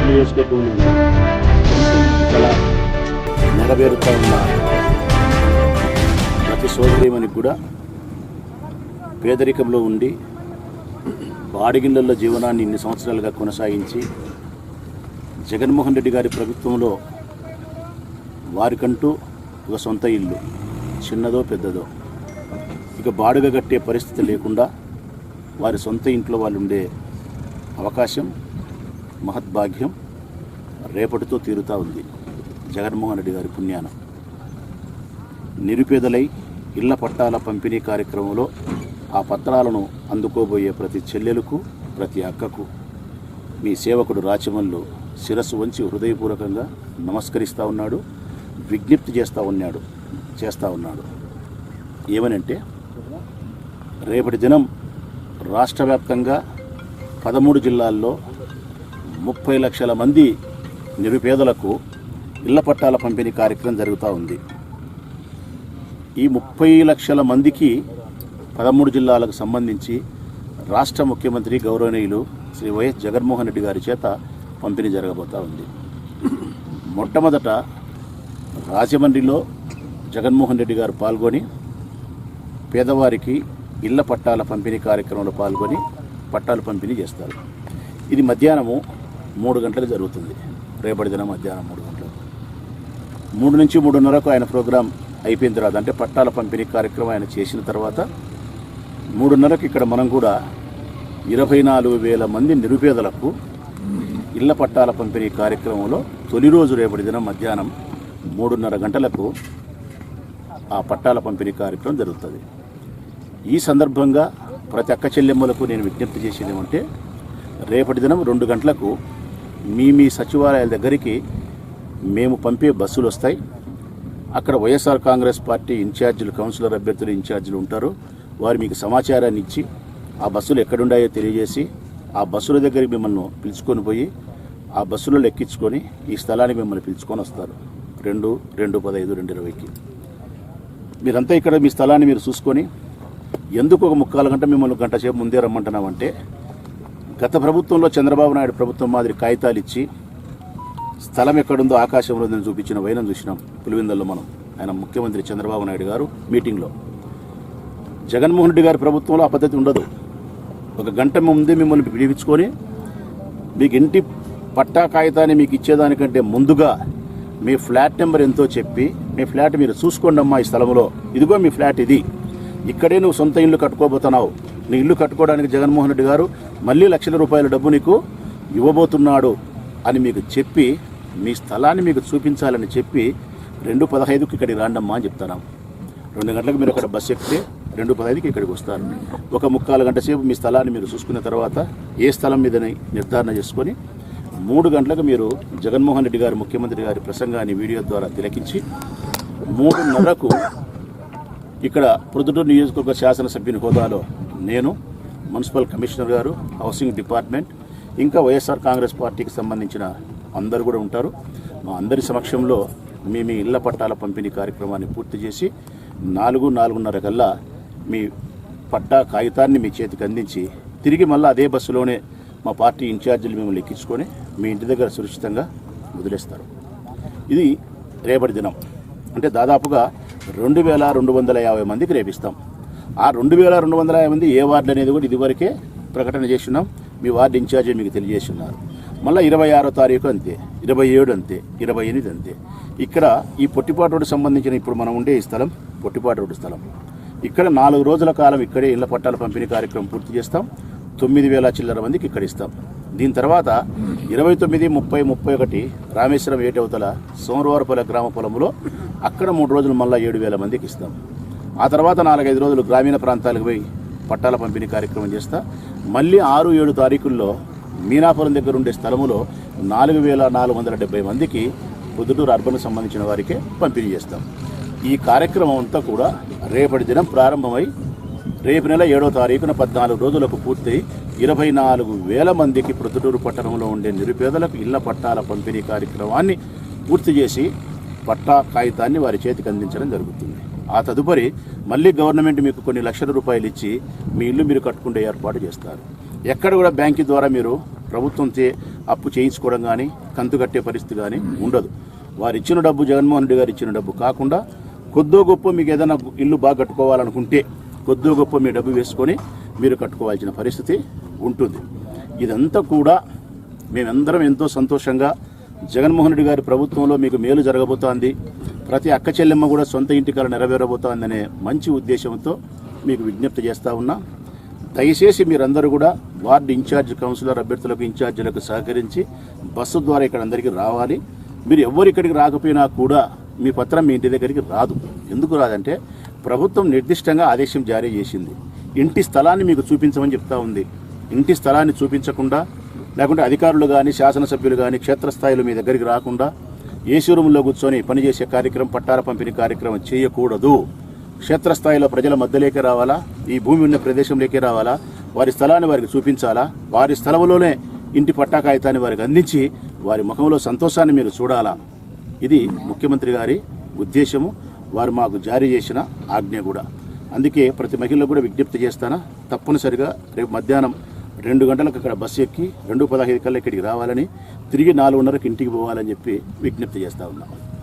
నియోజకవర్గంలో చాలా నెరవేరుతూ ఉన్న ప్రతి సోదరీమణికి కూడా పేదరికంలో ఉండి బాడిగిళ్లలో జీవనాన్ని ఇన్ని సంవత్సరాలుగా కొనసాగించి జగన్మోహన్ రెడ్డి గారి ప్రభుత్వంలో వారికంటూ ఒక సొంత ఇల్లు చిన్నదో పెద్దదో ఇక బాడుగ కట్టే పరిస్థితి లేకుండా వారి సొంత ఇంట్లో వాళ్ళు ఉండే అవకాశం మహద్భాగ్యం రేపటితో తీరుతూ ఉంది. జగన్మోహన్ రెడ్డి గారి పుణ్యాన నిరుపేదలై ఇళ్ల పట్టాల పంపిణీ కార్యక్రమంలో ఆ పత్రాలను అందుకోబోయే ప్రతి చెల్లెలకు ప్రతి అక్కకు మీ సేవకుడు రాచమల్లు శిరస్సు వంచి హృదయపూర్వకంగా నమస్కరిస్తూ ఉన్నాడు, విజ్ఞప్తి చేస్తూ ఉన్నాడు. ఏమనంటే రేపటి దినం రాష్ట్ర వ్యాప్తంగా 13 జిల్లాల్లో 30 లక్షల మంది నిరుపేదలకు ఇళ్ల పట్టాల పంపిణీ కార్యక్రమం జరుగుతూ ఉంది. ఈ 30 లక్షల మందికి 13 జిల్లాలకు సంబంధించి రాష్ట్ర ముఖ్యమంత్రి గౌరవనీయులు శ్రీ వైఎస్ జగన్మోహన్ రెడ్డి గారి చేత పంపిణీ జరగబోతూ ఉంది. మొట్టమొదట రాజమండ్రిలో జగన్మోహన్ రెడ్డి గారు పాల్గొని పేదవారికి ఇళ్ల పట్టాల పంపిణీ కార్యక్రమంలో పాల్గొని పట్టాలు పంపిణీ చేస్తారు. ఇది మధ్యాహ్నము 3 గంటలకు జరుగుతుంది. రేపటి దినం మధ్యాహ్నం 3 గంటలకు 3 నుంచి 3:30కు ఆయన ప్రోగ్రాం అయిపోయిన తర్వాత అంటే పట్టాల పంపిణీ కార్యక్రమం ఆయన చేసిన తర్వాత 3:30కి ఇక్కడ మనం కూడా 24,000 మంది నిరుపేదలకు ఇళ్ల పట్టాల పంపిణీ కార్యక్రమంలో తొలి రోజు రేపటి దినం మధ్యాహ్నం 3:30 గంటలకు ఆ పట్టాల పంపిణీ కార్యక్రమం జరుగుతుంది. ఈ సందర్భంగా ప్రతి అక్క చెల్లెమ్మలకు నేను విజ్ఞప్తి చేసేది ఏమంటే రేపటి దినం 2 గంటలకు మీ సచివాలయాల దగ్గరికి మేము పంపే బస్సులు వస్తాయి. అక్కడ వైఎస్ఆర్ కాంగ్రెస్ పార్టీ ఇన్ఛార్జీలు కౌన్సిలర్ అభ్యర్థులు ఇన్ఛార్జీలు ఉంటారు. వారు మీకు సమాచారాన్ని ఇచ్చి ఆ బస్సులు ఎక్కడున్నాయో తెలియజేసి ఆ బస్సుల దగ్గరికి మిమ్మల్ని పిలుచుకొని పోయి ఆ బస్సులలో ఎక్కించుకొని ఈ స్థలానికి మిమ్మల్ని పిలుచుకొని వస్తారు. 2:15, 2:20కి మీరంతా ఇక్కడ మీ స్థలాన్ని మీరు చూసుకొని ఎందుకు ఒక 3/4 గంట మిమ్మల్ని గంట సేపు ముందే రమ్మంటున్నామంటే గత ప్రభుత్వంలో చంద్రబాబు నాయుడు ప్రభుత్వం మాదిరి కాగితాలు ఇచ్చి స్థలం ఎక్కడుందో ఆకాశంలో ఉందని చూపించిన వైనం చూసినాం పులివెందుల్లో మనం. ఆయన ముఖ్యమంత్రి చంద్రబాబు నాయుడు గారు మీటింగ్లో. జగన్మోహన్ రెడ్డి గారి ప్రభుత్వంలో ఆ పద్ధతి ఉండదు. ఒక గంట ముందే మిమ్మల్ని పిలిపించుకొని మీకు ఇంటి పట్టా కాగితాన్ని మీకు ఇచ్చేదానికంటే ముందుగా మీ ఫ్లాట్ నెంబర్ ఎంతో చెప్పి మీ ఫ్లాట్ మీరు చూసుకోండి అమ్మా, ఈ స్థలంలో ఇదిగో మీ ఫ్లాట్ ఇది, ఇక్కడే నువ్వు సొంత ఇల్లు కట్టుకోబోతున్నావు, నీ ఇల్లు కట్టుకోవడానికి జగన్మోహన్ రెడ్డి గారు మళ్ళీ లక్షల రూపాయల డబ్బు నీకు ఇవ్వబోతున్నాడు అని మీకు చెప్పి మీ స్థలాన్ని మీకు చూపించాలని చెప్పి 2:15కి ఇక్కడికి రాండమ్మా అని చెప్తాను. 2 గంటలకు మీరు అక్కడ బస్సు ఎక్కితే 2:15కి ఇక్కడికి వస్తారు. ఒక 3/4 గంట సేపు మీ స్థలాన్ని మీరు చూసుకున్న తర్వాత ఏ స్థలం మీదని నిర్ధారణ చేసుకొని 3 గంటలకు మీరు జగన్మోహన్ రెడ్డి గారు ముఖ్యమంత్రి గారి ప్రసంగాన్ని వీడియో ద్వారా తిలకించి 3:30కు ఇక్కడ ప్రొద్దుటూరు నియోజకవర్గ శాసనసభ్యుని హోదాలో నేను, మున్సిపల్ కమిషనర్ గారు, హౌసింగ్ డిపార్ట్మెంట్, ఇంకా వైఎస్ఆర్ కాంగ్రెస్ పార్టీకి సంబంధించిన అందరూ కూడా ఉంటారు. మా అందరి సమక్షంలో మీ ఇళ్ల పట్టాల పంపిణీ కార్యక్రమాన్ని పూర్తి చేసి 4:30 కల్లా మీ పట్టా కాగితాన్ని మీ చేతికి అందించి తిరిగి మళ్ళీ అదే బస్సులోనే మా పార్టీ ఇన్ఛార్జీలు మిమ్మల్ని ఎక్కించుకొని మీ ఇంటి దగ్గర సురక్షితంగా వదిలేస్తారు. ఇది రేపటి దినం. అంటే దాదాపుగా 2,250 మందికి రేపిస్తాం. ఆ 2,250 మంది ఏ వార్డు అనేది కూడా ఇదివరకే ప్రకటన చేస్తున్నాం. మీ వార్డు ఇన్ఛార్జీ మీకు తెలియజేస్తున్నారు. మళ్ళీ 26వ తారీఖు అంతే, 27 అంతే, 28 అంతే. ఇక్కడ ఈ పొట్టిపాటు రోడ్డు సంబంధించిన ఇప్పుడు మనం ఉండే ఈ స్థలం పొట్టిపాటు రోడ్డు స్థలం. ఇక్కడ 4 రోజుల కాలం ఇక్కడే ఇళ్ల పట్టాల పంపిణీ కార్యక్రమం పూర్తి చేస్తాం. 9,000 చిల్లర మందికి ఇక్కడ ఇస్తాం. దీని తర్వాత 29, 30, 31 రామేశ్వరం ఏటవతల సోమవారపల్లి గ్రామ పొలంలో అక్కడ 3 రోజులు మళ్ళీ 7,000 మందికి ఇస్తాం. ఆ తర్వాత 4-5 రోజులు గ్రామీణ ప్రాంతాలకు పోయి పట్టాల పంపిణీ కార్యక్రమం చేస్తా. మళ్ళీ 6-7 తారీఖుల్లో మీనాపురం దగ్గర ఉండే స్థలములో 4,470 మందికి పొద్దుటూరు అర్బన్కు సంబంధించిన వారికే పంపిణీ చేస్తాం. ఈ కార్యక్రమం అంతా కూడా రేపటి దినం ప్రారంభమై రేపు నెల 7వ తారీఖున 14 రోజులకు పూర్తయి 24,000 మందికి ప్రొద్దుటూరు పట్టణంలో ఉండే నిరుపేదలకు ఇళ్ల పట్టాల పంపిణీ కార్యక్రమాన్ని పూర్తి చేసి పట్టా కాగితాన్ని వారి చేతికి అందించడం జరుగుతుంది. ఆ తదుపరి మళ్ళీ గవర్నమెంట్ మీకు కొన్ని లక్షల రూపాయలు ఇచ్చి మీ ఇల్లు మీరు కట్టుకునే ఏర్పాటు చేస్తారు. ఎక్కడ కూడా బ్యాంకు ద్వారా మీరు ప్రభుత్వంతో అప్పు చేయించుకోవడం కానీ కంతు కట్టే పరిస్థితి కానీ ఉండదు. వారు ఇచ్చిన డబ్బు, జగన్మోహన్ రెడ్డి గారు ఇచ్చిన డబ్బు కాకుండా కొద్దో గొప్ప మీకు ఏదైనా ఇల్లు బాగా కట్టుకోవాలనుకుంటే కొద్దో గొప్ప మీ డబ్బు వేసుకొని మీరు కట్టుకోవాల్సిన పరిస్థితి ఉంటుంది. ఇదంతా కూడా మేమందరం ఎంతో సంతోషంగా జగన్మోహన్ రెడ్డి గారి ప్రభుత్వంలో మీకు మేలు జరగబోతోంది, ప్రతి అక్క చెల్లెమ్మ కూడా సొంత ఇంటి కల నెరవేరబోతోందనే మంచి ఉద్దేశంతో మీకు విజ్ఞప్తి చేస్తూ ఉన్నా. దయచేసి మీరందరూ కూడా వార్డు ఇన్ఛార్జ్, కౌన్సిలర్ అభ్యర్థులకు, ఇన్ఛార్జీలకు సహకరించి బస్సు ద్వారా ఇక్కడ అందరికీ రావాలి. మీరు ఎవరు ఇక్కడికి రాకపోయినా కూడా మీ పత్రం మీ ఇంటి దగ్గరికి రాదు. ఎందుకు రాదంటే ప్రభుత్వం నిర్దిష్టంగా ఆదేశం జారీ చేసింది. ఇంటి స్థలాన్ని మీకు చూపించమని చెప్తా ఉంది. ఇంటి స్థలాన్ని చూపించకుండా, లేకుంటే అధికారులు కానీ శాసనసభ్యులు కానీ క్షేత్రస్థాయిలో మీ దగ్గరికి రాకుండా ఏసీ రూముల్లో కూర్చొని పనిచేసే కార్యక్రమం, పట్టాల పంపిణీ కార్యక్రమం చేయకూడదు. క్షేత్రస్థాయిలో ప్రజల మధ్యలోకే రావాలా, ఈ భూమి ఉన్న ప్రదేశంలోకే రావాలా, వారి స్థలాన్ని వారికి చూపించాలా, వారి స్థలంలోనే ఇంటి పట్టా కాగితాన్ని వారికి అందించి వారి ముఖంలో సంతోషాన్ని మీరు చూడాలా. ఇది ముఖ్యమంత్రి గారి ఉద్దేశము, వారు మాకు జారీ చేసిన ఆజ్ఞ కూడా. అందుకే ప్రతి మహిళకు కూడా విజ్ఞప్తి చేస్తానా, తప్పనిసరిగా రేపు మధ్యాహ్నం 2 గంటలకు అక్కడ బస్సు ఎక్కి 2:15 కల్లా ఇక్కడికి రావాలని, తిరిగి 4:30కి ఇంటికి పోవాలని చెప్పి విజ్ఞప్తి చేస్తా ఉన్నాం.